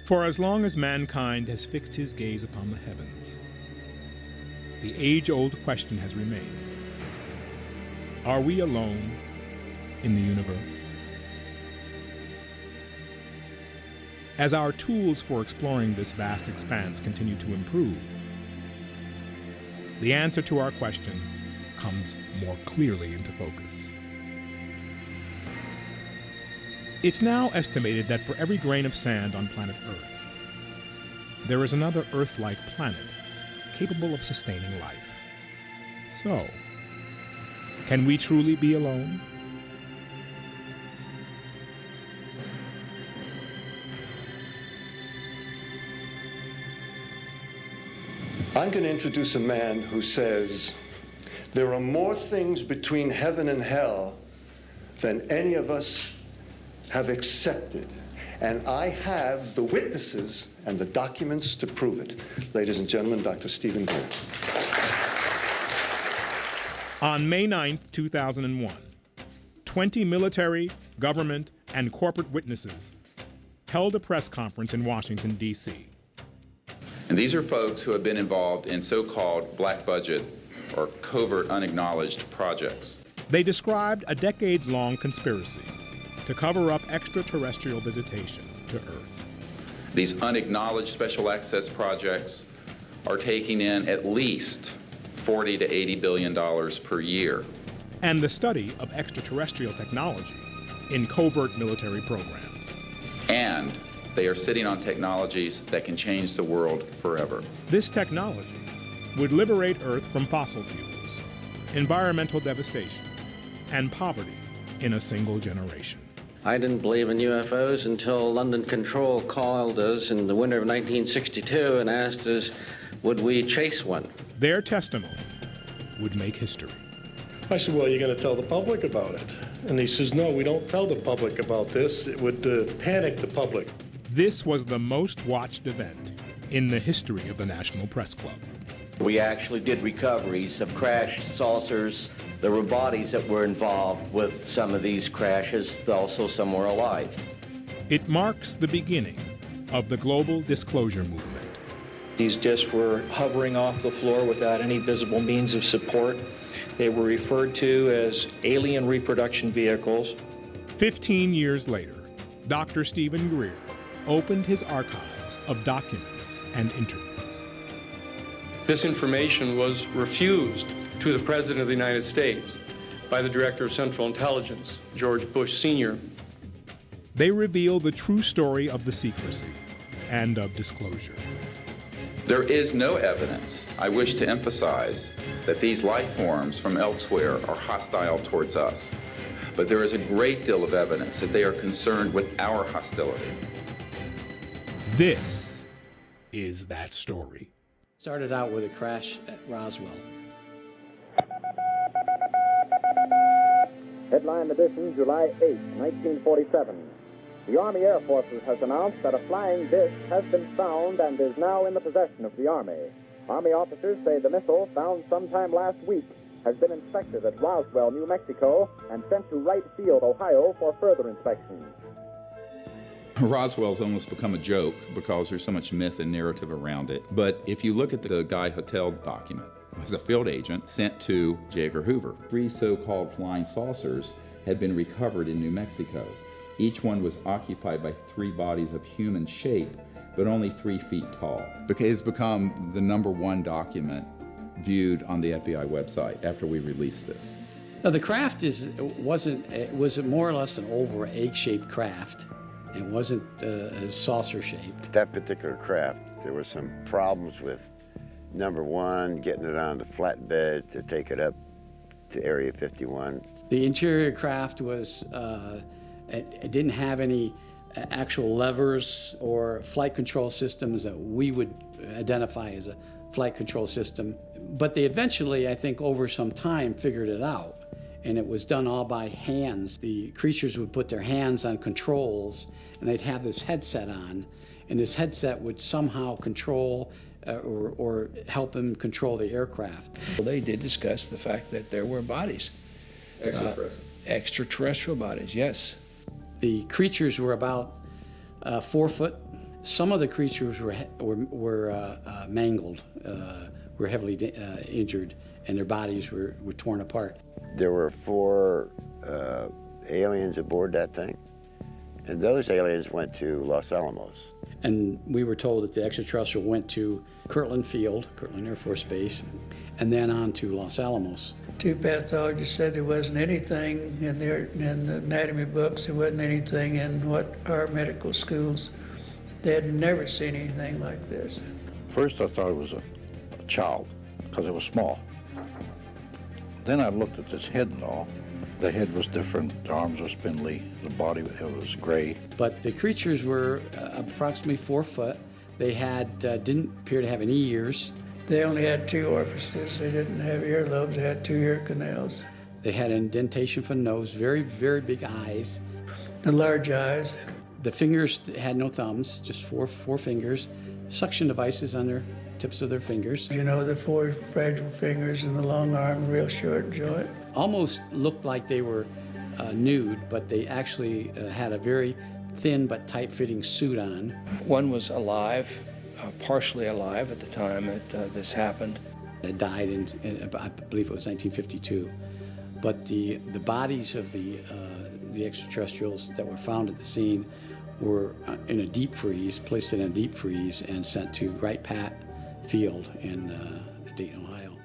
For as long as mankind has fixed his gaze upon the heavens, the age-old question has remained: are we alone in the universe? As our tools for exploring this vast expanse continue to improve, the answer to our question comes more clearly into focus. It's now estimated that for every grain of sand on planet Earth, there is another Earth-like planet capable of sustaining life. So, can we truly be alone? I'm going to introduce a man who says there are more things between heaven and hell than any of us have accepted. And I have the witnesses and the documents to prove it. Ladies and gentlemen, Dr. Stephen Greer. On May 9th, 2001, 20 military, government, and corporate witnesses held a press conference in Washington, D.C. And these are folks who have been involved in so-called black budget or covert unacknowledged projects. They described a decades-long conspiracy to cover up extraterrestrial visitation to Earth. These unacknowledged special access projects are taking in at least $40 to $80 billion per year. And the study of extraterrestrial technology in covert military programs. And they are sitting on technologies that can change the world forever. This technology would liberate Earth from fossil fuels, environmental devastation, and poverty in a single generation. I didn't believe in UFOs until London Control called us in the winter of 1962 and asked us, would we chase one? Their testimony would make history. I said, well, you're going to tell the public about it. And he says, no, we don't tell the public about this. It would panic the public. This was the most watched event in the history of the National Press Club. We actually did recoveries of crashed saucers. There were bodies that were involved with some of these crashes, also some were alive. It marks the beginning of the global disclosure movement. These discs were hovering off the floor without any visible means of support. They were referred to as alien reproduction vehicles. 15 years later, Dr. Stephen Greer opened his archives of documents and interviews. This information was refused to the President of the United States by the Director of Central Intelligence, George Bush Sr. They reveal the true story of the secrecy and of disclosure. There is no evidence, I wish to emphasize, that these life forms from elsewhere are hostile towards us. But there is a great deal of evidence that they are concerned with our hostility. This is that story. Started out with a crash at Roswell. Headline edition, July 8, 1947. The Army Air Forces has announced that a flying disc has been found and is now in the possession of the Army. Army officers say the missile, found sometime last week, has been inspected at Roswell, New Mexico, and sent to Wright Field, Ohio, for further inspection. Roswell's almost become a joke because there's so much myth and narrative around it. But if you look at the Guy Hotel document, it was a field agent sent to J. Edgar Hoover. 3 so-called flying saucers had been recovered in New Mexico. Each one was occupied by 3 bodies of human shape, but only 3 feet tall. It's become the #1 document viewed on the FBI website after we released this. Now, the craft was more or less an oval or egg-shaped craft. It wasn't saucer-shaped. That particular craft, there were some problems with, #1, getting it on the flatbed to take it up to Area 51. The interior craft was, it didn't have any actual levers or flight control systems that we would identify as a flight control system. But they eventually, I think, over some time, figured it out. And it was done all by hands. The creatures would put their hands on controls, and they'd have this headset on, and this headset would somehow control or help them control the aircraft. Well, they did discuss the fact that there were bodies. Extraterrestrial bodies, yes. The creatures were about 4 foot Some of the creatures were mangled, were heavily injured, and their bodies were torn apart. There were 4 aliens aboard that thing, and those aliens went to Los Alamos. And we were told that the extraterrestrial went to Kirtland Field, Kirtland Air Force Base, and then on to Los Alamos. 2 pathologists said there wasn't anything in the anatomy books, there wasn't anything in what our medical schools. They had never seen anything like this. First I thought it was a child, because it was small. Then I looked at this head and all. The head was different, the arms were spindly, the body it was gray. But the creatures were approximately 4 foot. They didn't appear to have any ears. They only had 2 orifices. They didn't have earlobes. They had 2 ear canals. They had an indentation for the nose, very, very big eyes. The large eyes. The fingers had no thumbs, just four fingers. Suction devices on their tips of their fingers. You know, the 4 fragile fingers and the long arm, real short joint. Almost looked like they were nude, but they actually had a very thin but tight-fitting suit on. One was alive, partially alive at the time that this happened. It died in I believe it was 1952. But the bodies of the extraterrestrials that were found at the scene were in a deep freeze, placed in a deep freeze, and sent to Wright Pat Field in Dayton, Ohio.